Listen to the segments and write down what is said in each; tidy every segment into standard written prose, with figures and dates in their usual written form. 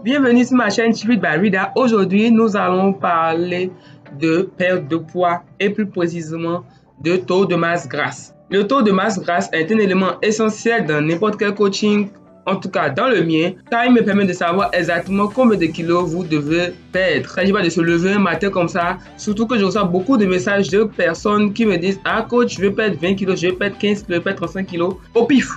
Bienvenue sur ma chaîne Chifit by Rida. Aujourd'hui, nous allons parler de perte de poids et plus précisément de taux de masse grasse. Le taux de masse grasse est un élément essentiel dans n'importe quel coaching, en tout cas dans le mien, car il me permet de savoir exactement combien de kilos vous devez perdre. Il ne s'agit pas de se lever un matin comme ça, surtout que je reçois beaucoup de messages de personnes qui me disent « Ah coach, je veux perdre 20 kilos, je veux perdre 15 kilos, je veux perdre 35 kilos. » Au pif,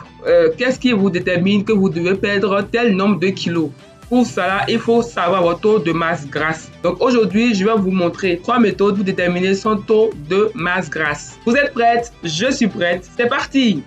qu'est-ce qui vous détermine que vous devez perdre tel nombre de kilos? Pour cela, il faut savoir votre taux de masse grasse. Donc aujourd'hui, je vais vous montrer 3 méthodes pour déterminer son taux de masse grasse. Vous êtes prête? Je suis prête. C'est parti!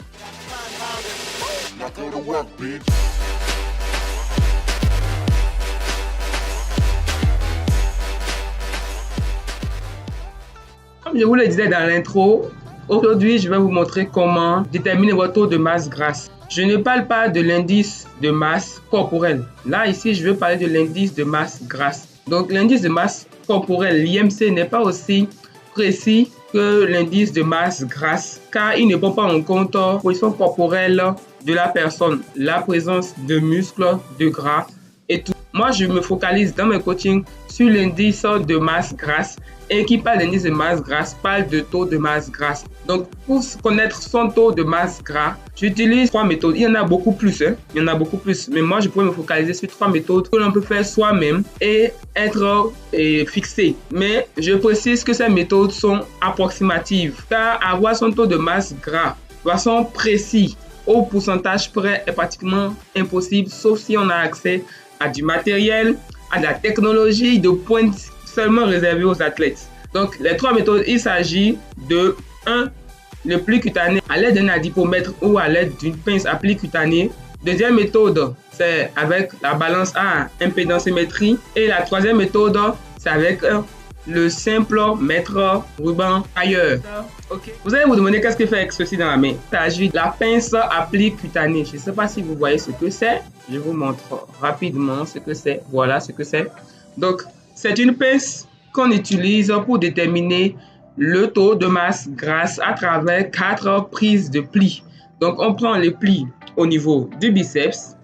Comme je vous le disais dans l'intro, aujourd'hui, je vais vous montrer comment déterminer votre taux de masse grasse. Je ne parle pas de l'indice de masse corporelle. Là, ici, je veux parler de l'indice de masse grasse. Donc, l'indice de masse corporelle, l'IMC, n'est pas aussi précis que l'indice de masse grasse, car il ne prend pas en compte la position corporelle de la personne, la présence de muscles, de gras et tout. Moi, je me focalise dans mes coachings sur l'indice de masse grasse et qui parle d'indice de masse grasse parle de taux de masse grasse. Donc, pour connaître son taux de masse grasse, j'utilise 3 méthodes. Il y en a beaucoup plus, il y en a beaucoup plus. Mais moi, je pourrais me focaliser sur 3 méthodes que l'on peut faire soi-même et être fixé. Mais je précise que ces méthodes sont approximatives, car avoir son taux de masse grasse de façon précise au pourcentage près est pratiquement impossible, sauf si on a accès à du matériel, à de la technologie de pointe seulement réservée aux athlètes. Donc, les 3 méthodes, il s'agit de 1. Le pli cutané à l'aide d'un adipomètre ou à l'aide d'une pince à pli cutané. Deuxième méthode, c'est avec la balance à impédance-métrie. Et la troisième méthode, c'est avec le simple mètre ruban tailleur. Okay. Vous allez vous demander qu'est-ce que fait avec ceci dans la main. Il s'agit de la pince à pli cutané. Je ne sais pas si vous voyez ce que c'est. Je vous montre rapidement ce que c'est. Voilà ce que c'est. Donc, c'est une pince qu'on utilise pour déterminer le taux de masse grasse à travers 4 prises de plis. Donc, on prend les plis au niveau du biceps.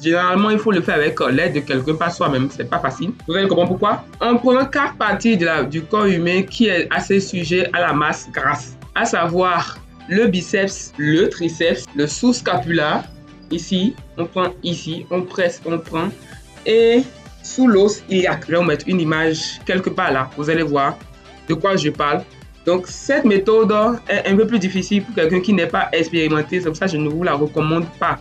Généralement, il faut le faire avec l'aide de quelqu'un, pas soi-même. C'est pas facile. Vous allez comprendre pourquoi. On prend 4 parties du corps humain qui est assez sujet à la masse grasse, à savoir le biceps, le triceps, le sous-scapulaire. Ici, on prend ici, on presse, on prend. Et sous l'os iliaque, je vais vous mettre une image quelque part là. Vous allez voir de quoi je parle. Donc, cette méthode est un peu plus difficile pour quelqu'un qui n'est pas expérimenté. C'est pour ça que je ne vous la recommande pas.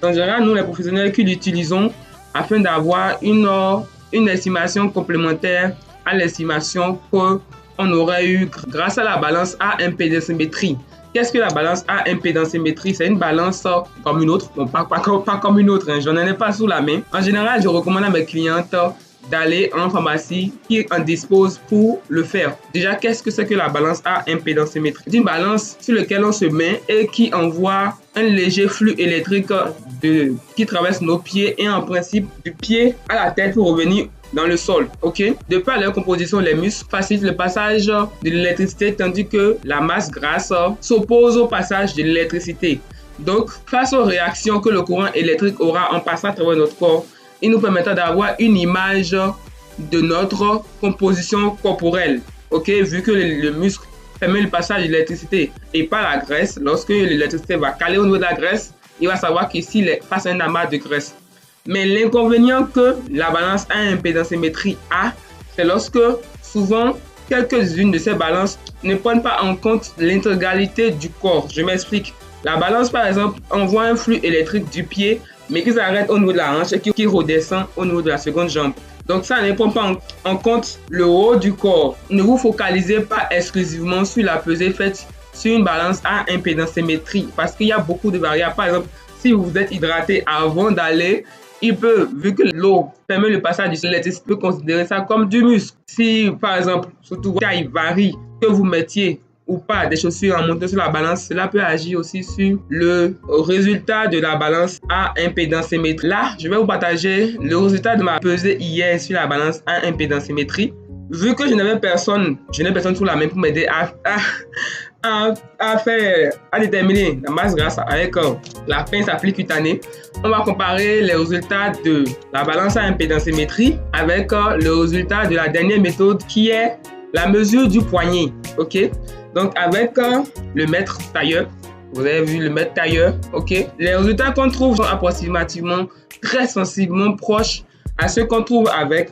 En général, nous, les professionnels qui l'utilisons afin d'avoir une estimation complémentaire à l'estimation qu'on aurait eu grâce à la balance à impédance-métrie. Qu'est-ce que la balance à impédance-métrie? C'est une balance comme une autre. Bon, pas comme une autre, hein. Je n'en ai pas sous la main. En général, je recommande à mes clientes d'aller en pharmacie qui en dispose pour le faire. Déjà, qu'est-ce que c'est que la balance à impédance-métrie? C'est une balance sur laquelle on se met et qui envoie un léger flux électrique qui traverse nos pieds et en principe du pied à la tête pour revenir dans le sol, ok? De par leur composition, les muscles facilitent le passage de l'électricité tandis que la masse grasse s'oppose au passage de l'électricité. Donc, face aux réactions que le courant électrique aura en passant à travers notre corps, il nous permettra d'avoir une image de notre composition corporelle, ok? Vu que le muscle permet le passage de l'électricité et pas la graisse, lorsque l'électricité va caler au niveau de la graisse, il va savoir qu'ici, il passe un amas de graisse. Mais l'inconvénient que la balance à impédance-métrie a, c'est lorsque souvent quelques-unes de ces balances ne prennent pas en compte l'intégralité du corps. Je m'explique. La balance, par exemple, envoie un flux électrique du pied, mais qui s'arrête au niveau de la hanche et qui redescend au niveau de la seconde jambe. Donc ça ne prend pas en compte le haut du corps. Ne vous focalisez pas exclusivement sur la pesée faite sur une balance à impédance-métrie parce qu'il y a beaucoup de variables. Par exemple, si vous êtes hydraté avant d'aller, il peut, vu que l'eau permet le passage de l'électricité, peut considérer ça comme du muscle. Si, par exemple, surtout votre taille varie, que vous mettiez ou pas des chaussures en montant sur la balance, cela peut agir aussi sur le résultat de la balance à impédance-métrie. Là, je vais vous partager le résultat de ma pesée hier sur la balance à impédance-métrie. Vu que je n'ai personne sous la main pour m'aider à déterminer la masse grasse avec la pince à pli cutané, on va comparer les résultats de la balance à impédensmétrie avec le résultat de la dernière méthode qui est la mesure du poignet. Ok, donc avec le mètre tailleur, vous avez vu le mètre tailleur. Ok, les résultats qu'on trouve sont approximativement très sensiblement proches à ceux qu'on trouve avec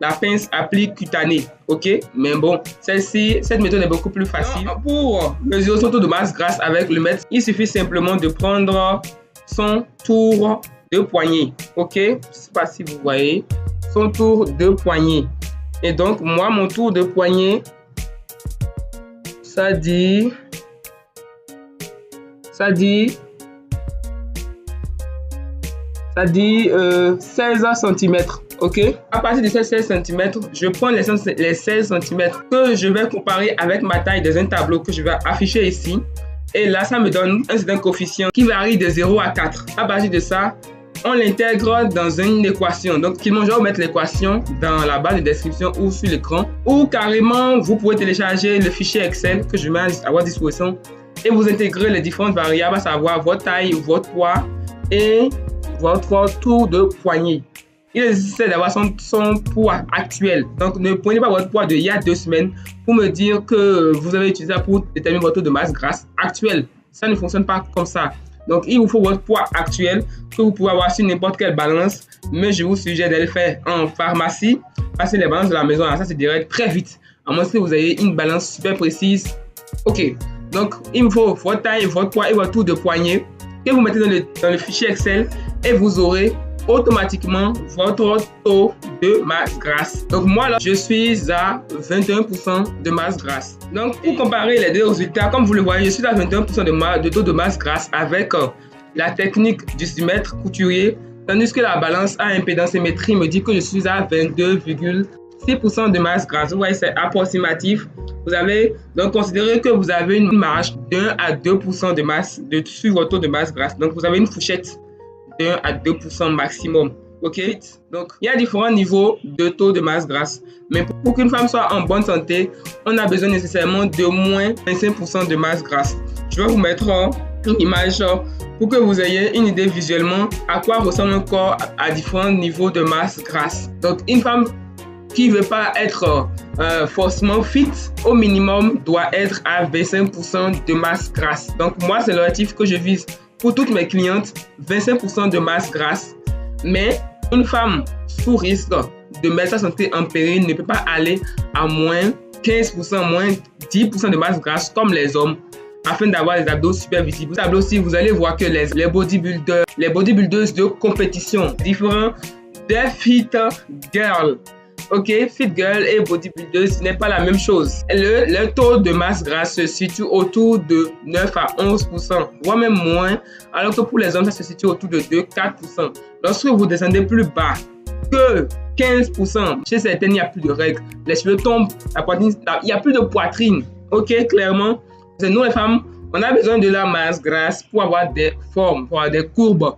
la pince à pli cutané. Ok, mais bon, cette méthode est beaucoup plus facile. Pour mesurer son taux de masse grasse avec le mètre, il suffit simplement de prendre son tour de poignet. Ok, je ne sais pas si vous voyez son tour de poignet. Et donc, moi, mon tour de poignet, ça dit 16 cm. Ok, à partir de ces 16 cm, je prends les 16 cm que je vais comparer avec ma taille dans un tableau que je vais afficher ici. Et là, ça me donne un certain coefficient qui varie de 0 à 4. À partir de ça, on l'intègre dans une équation. Donc, je vais vous mettre l'équation dans la barre de description ou sur l'écran. Ou carrément, vous pouvez télécharger le fichier Excel que je mets à votre disposition et vous intégrez les différentes variables, à savoir votre taille, votre poids et votre tour de poignet. Il est nécessaire d'avoir son poids actuel. Donc, ne prenez pas votre poids d'il y a 2 semaines pour me dire que vous avez utilisé ça pour déterminer votre taux de masse grasse actuel. Ça ne fonctionne pas comme ça. Donc, il vous faut votre poids actuel que vous pouvez avoir sur n'importe quelle balance. Mais je vous suggère d'aller faire en pharmacie parce que les balances de la maison, ça se dirait très vite. À moins que vous ayez une balance super précise. Ok. Donc, il me faut votre taille, votre poids et votre tour de poignet que vous mettez dans le fichier Excel et vous aurez automatiquement votre taux de masse grasse. Donc moi là, je suis à 21% de masse grasse. Donc pour comparer les deux résultats, comme vous le voyez, je suis à 21% de taux de masse grasse avec la technique du mètre couturier, tandis que la balance à impédensmétrie me dit que je suis à 22,6% de masse grasse. Vous voyez, c'est approximatif. Vous avez donc considéré que vous avez une marge d'1 à 2% de masse sur votre taux de masse grasse. Donc vous avez une fourchette d'1 à 2% maximum. Ok, donc il y a différents niveaux de taux de masse grasse. Mais pour qu'une femme soit en bonne santé, on a besoin nécessairement de moins 25% de masse grasse. Je vais vous mettre une image pour que vous ayez une idée visuellement à quoi ressemble un corps à différents niveaux de masse grasse. Donc une femme qui ne veut pas être forcément fit, au minimum doit être à 25% de masse grasse. Donc moi, c'est l'objectif que je vise pour toutes mes clientes, 25% de masse grasse. Mais une femme sous risque de mettre sa santé en péril ne peut pas aller à moins 15%, moins 10% de masse grasse comme les hommes afin d'avoir des abdos super visibles. Vous savez aussi, vous allez voir que les bodybuilders, les bodybuildeuses de compétition différents des fit girls. Ok, fit girl et bodybuilder, ce n'est pas la même chose. Le taux de masse grasse se situe autour de 9 à 11%, voire même moins, alors que pour les hommes, ça se situe autour de 2-4%. Lorsque vous descendez plus bas que 15%, chez certaines, il n'y a plus de règles. Les cheveux tombent, la poitrine, il n'y a plus de poitrine. Ok, clairement, nous les femmes, on a besoin de la masse grasse pour avoir des formes, pour avoir des courbes.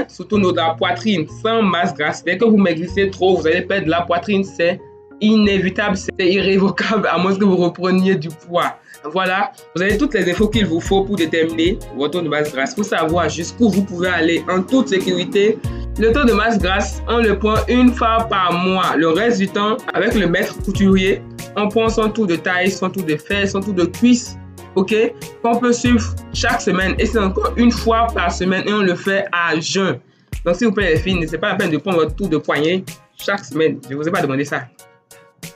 Surtout la poitrine sans masse grasse. Dès que vous maigrissez trop, vous allez perdre la poitrine. C'est inévitable, c'est irrévocable à moins que vous repreniez du poids. Voilà, vous avez toutes les infos qu'il vous faut pour déterminer votre taux de masse grasse, pour savoir jusqu'où vous pouvez aller en toute sécurité. Le taux de masse grasse, on le prend une fois par mois. Le reste du temps, avec le maître couturier, on prend son tour de taille, son tour de fesses, son tour de cuisse. Ok, qu'on peut suivre chaque semaine et c'est encore une fois par semaine et on le fait à jeun. Donc s'il vous plaît les filles, ce n'est pas la peine de prendre votre tour de poignet chaque semaine. Je ne vous ai pas demandé ça.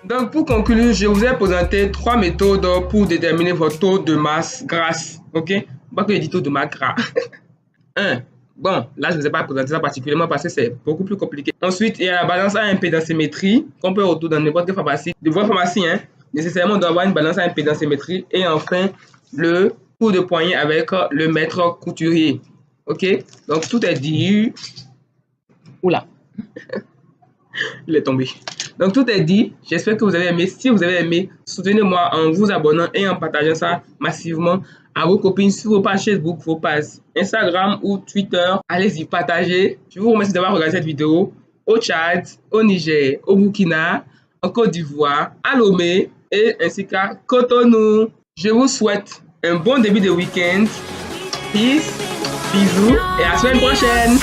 Donc pour conclure, je vous ai présenté 3 méthodes pour déterminer votre taux de masse grasse. Ok, pas que je dis taux de masse gras. Bon, là je ne vous ai pas présenté ça particulièrement parce que c'est beaucoup plus compliqué. Ensuite, il y a la balance à impédensmétrie qu'on peut retrouver dans n'importe quelle pharmacie. De votre pharmacie, nécessairement, on doit avoir une balance à impédensmétrie. Et enfin, le coup de poignet avec le maître couturier. Ok, donc tout est dit. Oula, il est tombé. Donc tout est dit. J'espère que vous avez aimé. Si vous avez aimé, soutenez-moi en vous abonnant et en partageant ça massivement à vos copines sur vos pages Facebook, vos pages Instagram ou Twitter. Allez-y, partagez. Je vous remercie d'avoir regardé cette vidéo au Tchad, au Niger, au Burkina, en Côte d'Ivoire, à Lomé et ainsi qu'à Cotonou. Je vous souhaite un bon début de week-end. Peace, bisous et à la semaine prochaine.